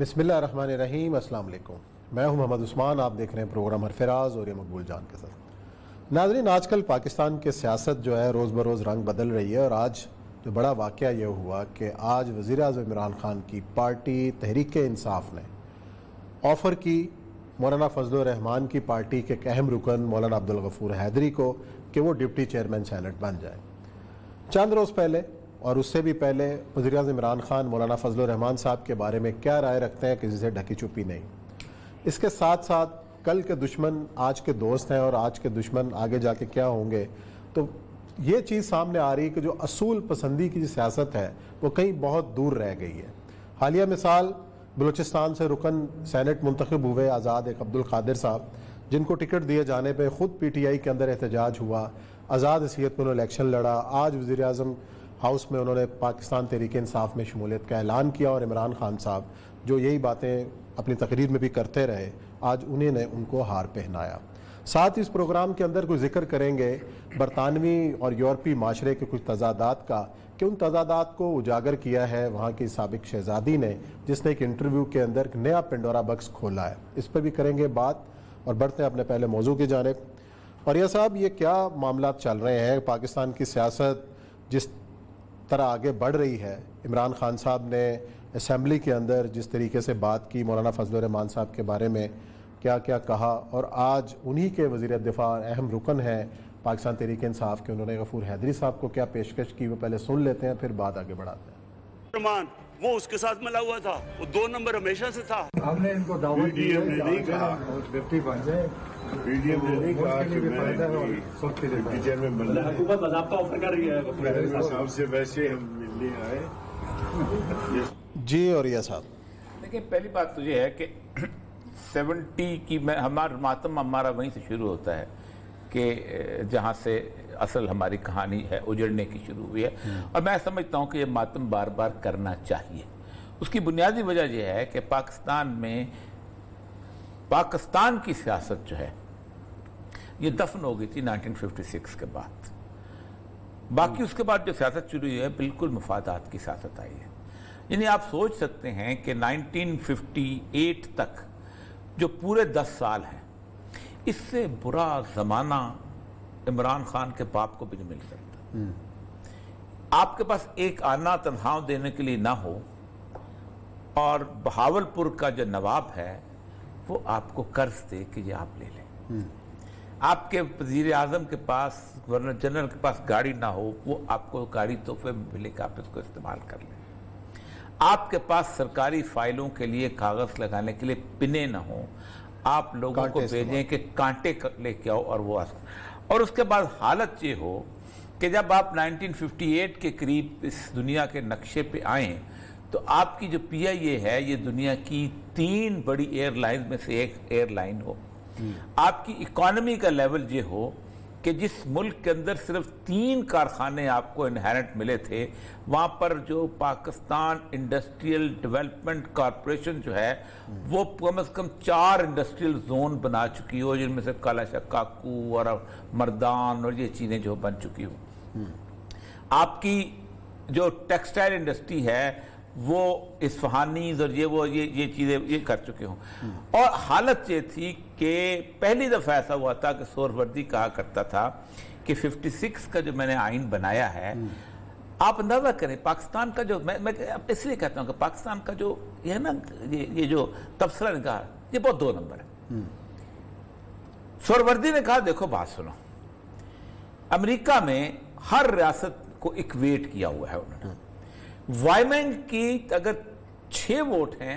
बिस्मिल्लाहिर्रहमानिर्रहीम। अस्सलाम वालेकुम। मैं हूं मोहम्मद उस्मान। आप देख रहे हैं प्रोग्राम हरफराज और ये मकबूल जान के साथ। नाज़रीन, आजकल पाकिस्तान की सियासत जो है रोज़ बरोज़ रंग बदल रही है और आज जो बड़ा वाक़या ये हुआ कि आज वज़ीर-ए-आज़म इमरान खान की पार्टी तहरीक-ए-इंसाफ ने ऑफ़र की मौलाना फजल रहमान की पार्टी के एक अहम रुकन मौलाना अब्दुल गफूर हैदरी को कि वो डिप्टी चेयरमैन सेनेट बन जाए। चंद रोज़ पहले और उससे भी पहले वज़ीर-ए-आज़म इमरान खान मौलाना फजल रहमान साहब के बारे में क्या राय रखते हैं, किसी से ढकी छुपी नहीं। इसके साथ साथ कल के दुश्मन आज के दोस्त हैं और आज के दुश्मन आगे जाके क्या होंगे, तो ये चीज़ सामने आ रही है कि जो असूल पसंदी की सियासत है वो कहीं बहुत दूर रह गई है। हालिया मिसाल बलूचिस्तान से रुकन सेनेट मुंतखब हुए आज़ाद एक अब्दुल कादिर साहब, जिनको टिकट दिए जाने पर ख़ुद PTI के अंदर एहतजाज हुआ, आज़ाद हैसियत में उन्होंने इलेक्शन लड़ा। आज वज़ीर-ए-आज़म हाउस में उन्होंने पाकिस्तान तहरीक-ए-इंसाफ में शमूलियत का ऐलान किया और इमरान खान साहब जो यही बातें अपनी तकरीर में भी करते रहे, आज उन्हीं ने उनको हार पहनाया। साथ ही इस प्रोग्राम के अंदर कोई जिक्र करेंगे बरतानवी और यूरोपीय माशरे के कुछ तजादात का, कि उन तजादात को उजागर किया है वहाँ की साबिक शहजादी ने, जिसने एक इंटरव्यू के अंदर एक नया पेंडोरा बक्स खोला है। इस पर भी करेंगे बात और बढ़ते हैं अपने पहले मौजू की जानिब। और यह साहब, ये क्या मामला चल रहे हैं? पाकिस्तान की सियासत जिस तरह आगे बढ़ रही है, इमरान खान साहब ने असम्बली के अंदर जिस तरीके से बात की मौलाना फजल रहमान साहब के बारे में, क्या क्या कहा, और आज उन्हीं के वज़ीर दिफा अहम रुकन हैं पाकिस्तान तहरीक-ए-इंसाफ के, उन्होंने गफूर हैदरी साहब को क्या पेशकश की, वो पहले सुन लेते हैं फिर बात आगे बढ़ाते हैं। रहमान वो उसके साथ मिला हुआ था, वो 2 नंबर हमेशा से था। हमने इनको दावत दी है नहीं कहा, डिप्टी बन जाए, PDM ने नहीं कहा कि मैं सबके लिए डिप्टी चेयरमैन बनना है। हुकूमत बाज़ाब्ता ऑफर कर रही है साहब से वैसे हम मिलने आए। जी। और यह साहब, देखिए, पहली बात तो ये है कि 70 की हमारा मातम हमारा वहीं से शुरू होता है कि जहाँ से असल हमारी कहानी है उजड़ने की शुरू हुई है। और मैं समझता हूँ कि ये मातम बार बार करना चाहिए। उसकी बुनियादी वजह यह है कि पाकिस्तान में पाकिस्तान की सियासत जो है ये दफन हो गई थी 1956 के बाद। बाकी उसके बाद जो सियासत शुरू हुई है बिल्कुल मफादात की सियासत आई है। यानी आप सोच सकते हैं कि 1958 तक जो पूरे 10 साल हैं, इससे बुरा ज़माना इमरान खान के बाप को भी नहीं मिल सकता। आपके पास एक आना तनख्वाह देने के लिए ना हो और बहावलपुर का जो नवाब है वो आपको कर्ज दे कि ये आप ले लें। आपके वज़ीर आज़म के पास, गवर्नर जनरल के पास गाड़ी ना हो, वो आपको गाड़ी तोहफे में मिले कि आप इसको इस्तेमाल कर लें। आपके पास सरकारी फाइलों के लिए कागज़ लगाने के लिए पिने ना हो, आप लोगों को भेजें कि कांटे लेके आओ और वो और उसके बाद हालत ये हो कि जब आप 1958 के करीब इस दुनिया के नक्शे पे आए तो आपकी जो PIA है ये दुनिया की 3 बड़ी एयरलाइन में से एक एयरलाइन हो। आपकी इकॉनमी का लेवल ये हो कि जिस मुल्क के अंदर सिर्फ 3 कारखाने आपको इनहेरेंट मिले थे, वहाँ पर जो पाकिस्तान इंडस्ट्रियल डेवलपमेंट कॉरपोरेशन जो है वो कम से कम 4 इंडस्ट्रियल जोन बना चुकी हो, जिनमें से कालाशाह, काकू और मर्दान और ये चीज़ें जो बन चुकी हो। आपकी जो टेक्सटाइल इंडस्ट्री है वो इस्फहानीज और ये चीज़ें ये कर चुके हों। और हालत ये थी कि पहली दफ़ा ऐसा हुआ था कि सोहरावर्दी कहा करता था कि 56 का जो मैंने आइन बनाया है, आप अंदाज़ा करें पाकिस्तान का जो मैं इसलिए कहता हूँ कि पाकिस्तान का जो ये है ना, ये जो तबसरा ने कहा ये बहुत 2 नंबर है। सोहरावर्दी ने कहा देखो बात सुनो, अमेरिका में हर रियासत को इक्वेट किया हुआ है उन्होंने। वायमेंग की अगर 6 वोट हैं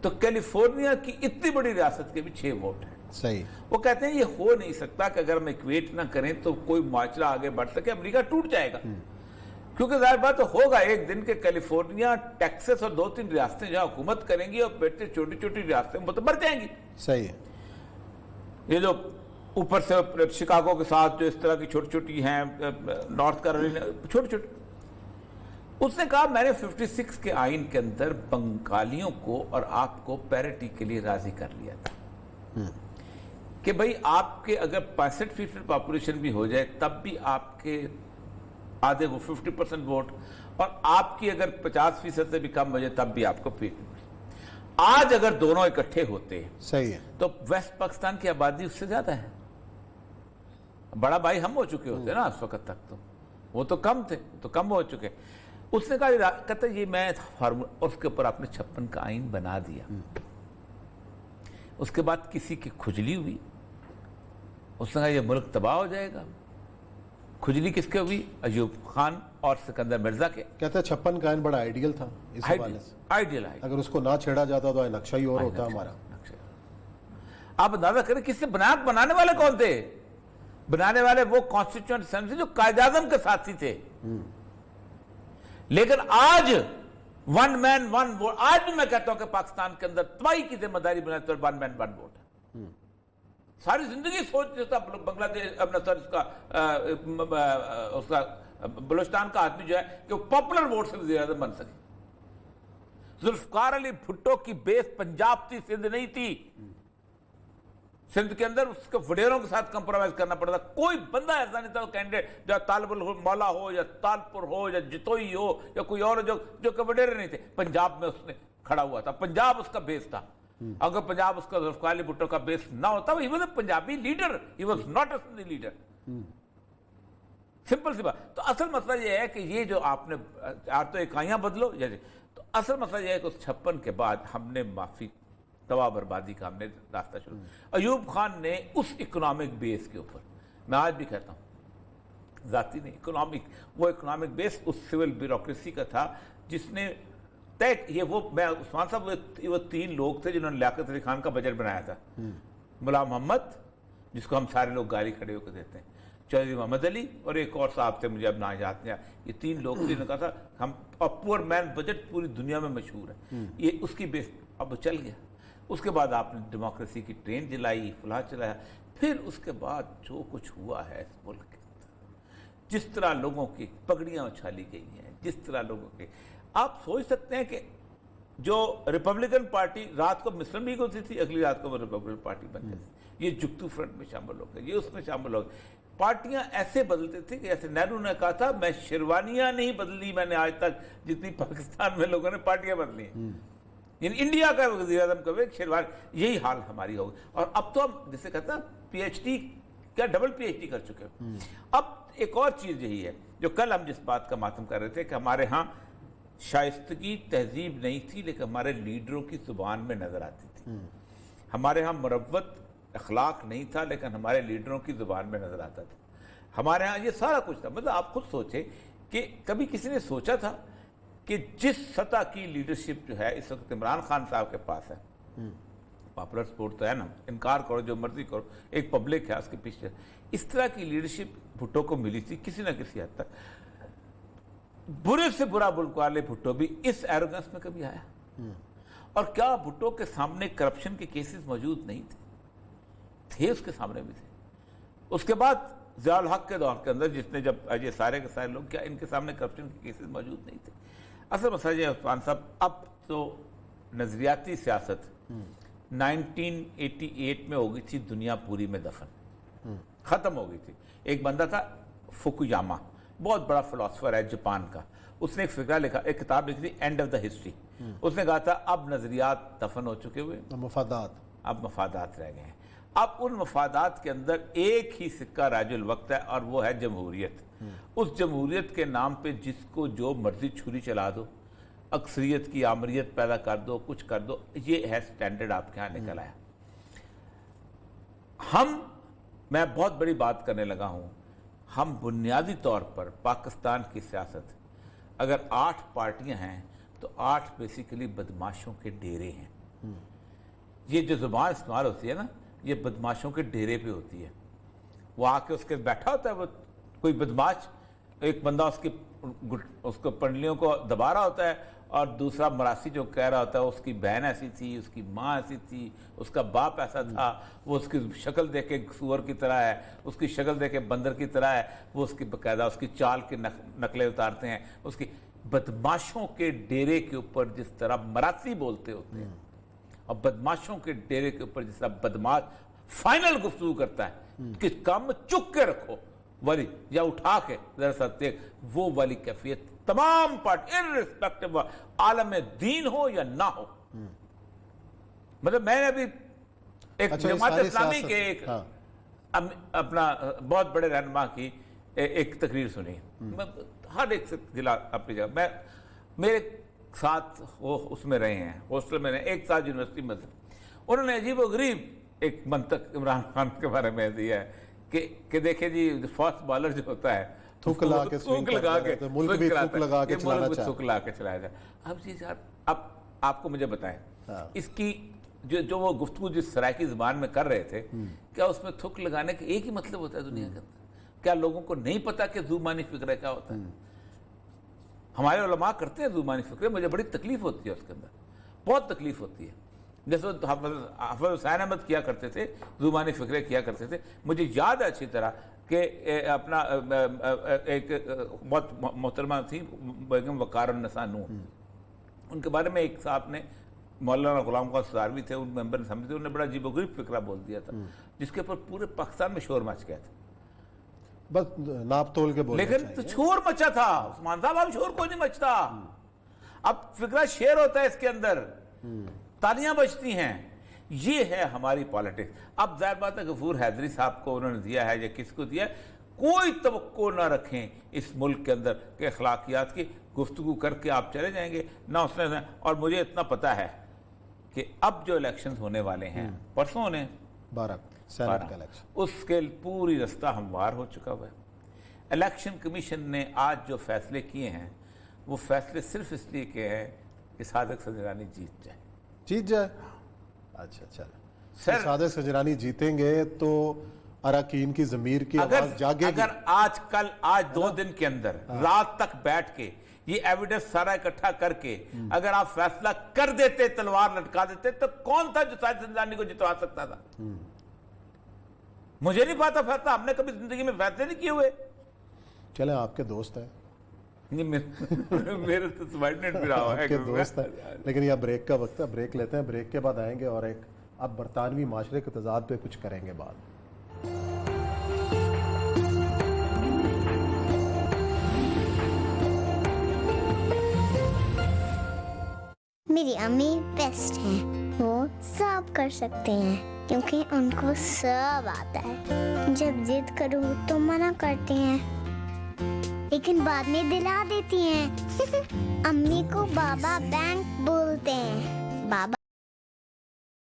तो कैलिफोर्निया की इतनी बड़ी रियासत के भी 6 वोट हैं। सही। वो कहते हैं ये हो नहीं सकता कि अगर हम इक्वेट ना करें तो कोई माशरा आगे बढ़ सके, अमेरिका टूट जाएगा। क्योंकि जाहिर बात तो होगा एक दिन के कैलिफोर्निया, टेक्सास और 2-3 रियासतें जहां हुकूमत करेंगी और बेटे छोटी छोटी रियासतें वो तो बढ़ जाएंगी। सही है। ये जो ऊपर से शिकागो के साथ जो इस तरह की छोटी छोटी हैं, नॉर्थ कैरोलिना छोटी छोटी, उसने कहा मैंने 56 के आइन के अंदर बंगालियों को और आपको पैरिटी के लिए राजी कर लिया था कि भाई आपके अगर 65% पॉपुलेशन भी हो जाए तब भी आपके आधे वो 50% वोट, और आपकी अगर 50% से भी कम हो जाए तब भी आपको آج اگر دونوں اکٹھے ہوتے صحیح ہے. تو ویسٹ پاکستان کی آبادی اس سے زیادہ ہے. بڑا بھائی ہم ہو چکے ہوتے نا اس وقت تک, تو وہ تو کم تھے, تو کم ہو چکے. اس نے کہا کہتا یہ میں فارمولا, اور اس کے اوپر آپ نے 56 کا آئین بنا دیا. اس کے بعد کسی کی کھجلی ہوئی, اس نے کہا یہ ملک تباہ ہو جائے گا. کھجلی کس کے ہوئی؟ ایوب خان اور سکندر مرزا کے. کہتے ہیں 56 کا آئین بڑا آئیڈیل تھا اس حوالے سے. آئیڈیل. اگر اس کو نہ چھیڑا جاتا تو نقشہ ہی اور ہوتا ہمارا. آپ اندازہ کریں کس سے بنانے والے کون تھے؟ بنانے والے وہ کانسٹیٹیوشن اسمبلی جو قائد اعظم کے ساتھی تھے. لیکن آج ون مین ون ووٹ, آج بھی میں کہتا ہوں کہ پاکستان کے اندر تباہی کی ذمہ داری بناتے پر ون مین ون ووٹ ہے. ساری زندگی سوچتے تھا بنگلہ دیش اپنا سر اس کا بلوچستان کا آدمی جو ہے کہ وہ پاپولر ووٹ سے وزیر اعظم بن سکے. ذوالفقار علی بھٹو کی بیس پنجاب تھی, سندھ نہیں تھی. سندھ کے اندر اس کے وڈیروں کے ساتھ کمپرومائز کرنا پڑتا تھا. کوئی بندہ ایسا نہیں تھا کینڈیڈیٹ جو طالب المولا ہو یا تالپور ہو یا جتوئی ہو یا کوئی اور جو کہ وڈیرے نہیں تھے. پنجاب میں اس نے کھڑا ہوا تھا, پنجاب اس کا بیس تھا. اگر پنجاب اس کا ذوالفقار علی بھٹو کا بیس نہ ہوتا, he was a Punjabi leader, he was not a Sindhi leader. Simple سی بات. تو اصل مسئلہ یہ ہے کہ یہ جو آپ نے تو اکائیاں بدلو, تو اصل مسئلہ یہ ہے کہ اس 56 کے بعد ہم نے معافی تباہ بربادی کا ہم نے راستہ شروع. ایوب خان نے اس اکنامک بیس کے اوپر, میں آج بھی کہتا ہوں ذاتی نہیں, وہ اکنامک بیس اس سول بیوروکریسی کا تھا جس نے یہ وہ میں عثمان صاحب وہ 3 لوگ تھے جنہوں نے لیاقت علی خان کا بجٹ بنایا تھا. ملا محمد جس کو ہم سارے لوگ گالی کھڑے ہو کے دیتے ہیں, چودھری محمد علی اور ایک اور صاحب تھے مجھے اب نام یاد نہیں. یہ 3 لوگ تھے جنہوں نے کہا تھا ہم پور مین بجٹ پوری دنیا میں مشہور ہے. یہ اس کی بیس اب چل گیا. اس کے بعد آپ نے ڈیموکریسی کی ٹرین جلائی, فلاں چلایا. پھر اس کے بعد جو کچھ ہوا ہے اس ملک کے اندر, جس طرح لوگوں کی پگڑیاں اچھالی گئی ہیں, جس طرح لوگوں کے, آپ سوچ سکتے ہیں کہ جو ریپبلکن پارٹی رات کو مسلم لیگ ہوتی تھی, اگلی رات کو وہ ریپبلکن پارٹی بن جاتی تھی. یہ جگتو فرنٹ میں شامل ہو گئے, یہ اس میں شامل ہو گئے. پارٹیاں ایسے بدلتے تھے کہ جیسے نہرو نے کہا تھا میں شیروانیاں نہیں بدلی میں نے آج تک جتنی پاکستان میں لوگوں نے پارٹیاں بدلی ہیں. یعنی انڈیا کا وزیر اعظم کا شیروانی, یہی حال ہماری ہوگی. اور اب تو ہم جسے کہتے ہیں پی ایچ ڈی کیا ڈبل پی ایچ ڈی کر چکے ہیں. اب ایک اور چیز یہی ہے جو کل ہم جس بات کا ماتم کر رہے تھے کہ ہمارے ہاں شائستگی تہذیب نہیں تھی لیکن ہمارے لیڈروں کی زبان میں نظر آتی تھی. ہمارے ہاں مروت اخلاق نہیں تھا لیکن ہمارے لیڈروں کی زبان میں نظر آتا تھا. ہمارے ہاں یہ سارا کچھ تھا. مطلب آپ خود سوچیں کہ کبھی کسی نے سوچا تھا کہ جس سطح کی لیڈرشپ جو ہے اس وقت عمران خان صاحب کے پاس ہے, پاپولر سپورٹ تو ہے نا, انکار کرو جو مرضی کرو, ایک پبلک ہے اس کے پیچھے, اس طرح کی لیڈرشپ بھٹو کو ملی تھی کسی نہ کسی حد تک. برے سے برا ملک والے بھٹو بھی اس ایروگنس میں کبھی آیا؟ اور کیا بھٹو کے سامنے کرپشن کے کیسز موجود نہیں تھے؟ اس کے سامنے بھی تھے. اس کے بعد ضیاء الحق کے دور کے اندر جس نے جب یہ سارے کے سارے لوگ, کیا ان کے سامنے کرپشن کے کیسز موجود نہیں تھے؟ اصل مسئلہ یہ ہے عثمان صاحب, اب تو نظریاتی سیاست 1988 میں ہو گئی تھی دنیا پوری میں دفن, ختم ہو گئی تھی. ایک بندہ تھا فوکویاما, بہت بڑا فلاسفر ہے جاپان کا, اس نے ایک فقرہ لکھا, ایک کتاب لکھی تھی اینڈ آف دا ہسٹری. اس نے کہا تھا اب نظریات دفن ہو چکے ہوئے, اب مفادات رہ گئے ہیں. اب ان مفادات کے اندر ایک ہی سکہ راج الوقت ہے اور وہ ہے جمہوریت. اس جمہوریت کے نام پہ جس کو جو مرضی چھری چلا دو, اکثریت کی آمریت پیدا کر دو, کچھ کر دو, یہ ہے سٹینڈرڈ آپ کے ہاں نکل آیا. میں بہت بڑی بات کرنے لگا ہوں, ہم بنیادی طور پر پاکستان کی سیاست, اگر 8 پارٹیاں ہیں تو 8 بیسیکلی بدماشوں کے ڈیرے ہیں. یہ جو زبان استعمال ہوتی ہے نا, یہ بدماشوں کے ڈیرے پہ ہوتی ہے. وہ آ کے اس کے بیٹھا ہوتا ہے, وہ کوئی بدماش, ایک بندہ اس کو پنڈلیوں کو دبا رہا ہوتا ہے اور دوسرا مراسی جو کہہ رہا ہوتا ہے اس کی بہن ایسی تھی, اس کی ماں ایسی تھی, اس کا باپ ایسا تھا, وہ اس کی شکل دیکھ کے سور کی طرح ہے, اس کی شکل دیکھ کے بندر کی طرح ہے, وہ اس کی باقاعدہ اس کی چال کی نقلیں اتارتے ہیں. اس کی بدماشوں کے ڈیرے کے اوپر جس طرح مراسی بولتے ہوتے ہیں اور بدماشوں کے ڈیرے کے اوپر جس طرح بدماش فائنل گفتگو کرتا ہے کہ کام میں چک کے رکھو والی یا اٹھا کے ذرا سا دیکھ, وہ والی کیفیت تمام پارٹ ارسپیکٹو عالم دین ہو یا نہ ہو, मतलब मैंने अभी एक अच्छा, ये जमात सारी इस्लामी सियासत- के एक हाँ। अपना बहुत बड़े रहनुमा की एक तकरीर सुनी। मैं हर एक से गिला अपनी जगह, मैं मेरे साथ वो उसमें रहे हैं, हॉस्टल में रहे, एक साथ यूनिवर्सिटी में थे। उन्होंने अजीब व गरीब एक मंतक इमरान खान के बारे में दिया है कि देखिए जी, फास्ट बॉलर जो होता है थुक लगा के swing थुक लगा करता है, के तो मुल्क swing भी कराता थुक है, लगा के ये चलाना मुल्क भी चाहता है। थुक लगा के चलाया जाए। अब जी यार, अब आपको मुझे बताएं, हाँ। इसकी जो वो गुफ्तगू जिस सराइकी ज़बान में कर रहे थे, क्या उसमें थुक लगाने का एक ही मतलब होता है दुनिया के अंदर? क्या लोगों को नहीं पता कि ज़ुबानी फ़िक्र क्या होता है? हमारे उलमा करते हैं ज़ुबानी फ़िक्र, मुझे बड़ी तकलीफ होती है उसके अंदर, बहुत तकलीफ होती है। जैसे हाफ़िज़ हुसैन अहमद किया करते थे, ज़ुबानी फ़िक्र किया करते थे। मुझे याद है अच्छी तरह कि अपना एक बहुत मोहतरमा थी बेगम वक़ारुन्निसा नून, उनके बारे में एक साहब ने, मौलाना गुलाम खान सदारवी थे, उन मेंबर ने समझे, उन्होंने बड़ा अजीबोगरीब फिक्रा बोल दिया था, जिसके ऊपर पूरे पाकिस्तान में शोर मच गया था। बस नाप तोल के बोलना लेकिन तो चाहिए। शोर मचा था उस्मान साहब, अब शोर कोई नहीं मचता। अब फिक्रा शेर होता है इसके अंदर, तालियां बजती हैं। ये है हमारी पॉलिटिक्स। अब जाहिर बात है गफूर हैदरी साहब को उन्होंने दिया है या किसको दिया है, कोई तवक्को ना रखें इस मुल्क के अंदर के अखलाकियात की गुफ्तगू करके आप चले जाएंगे ना उसने। और मुझे इतना पता है कि अब जो इलेक्शन होने वाले हैं, परसों होने 12 सेनेट का इलेक्शन, उसके पूरी रास्ता हमवार हो चुका हुआ है। इलेक्शन कमीशन ने आज जो फैसले किए हैं, वो फैसले सिर्फ इसलिए किए हैं कि सादिक सजरानी जीत जाए। अच्छा चलो सर, सादिक सजरानी जीतेंगे तो अरकान की ज़मीर की आवाज जागेगी। अगर आज 2 दिन के अंदर रात तक बैठ के ये एविडेंस सारा इकट्ठा करके अगर आप फैसला कर देते, तलवार लटका देते, तो कौन था जो सादिक सजरानी को जितवा सकता था? मुझे नहीं पता फैसला, हमने कभी जिंदगी में फैसले नहीं किए हुए। चले आपके दोस्त हैं, मेरे तो सबॉर्डिनेट भी रहा है। आपके दोस्त हैं, लेकिन यह ब्रेक का वक्त है, ब्रेक लेते हैं, ब्रेक के बाद आएंगे और एक अब बरतानवी माशरे के तजाद पे कुछ करेंगे बात। मेरी अम्मी बेस्ट हैं, वो सब कर सकते हैं क्योंकि उनको सब आता है। जब जिद करूँ तो मना करती हैं, लेकिन बाद में दिला देती हैं। अम्मी को बाबा बैंक बोलते हैं। बाबा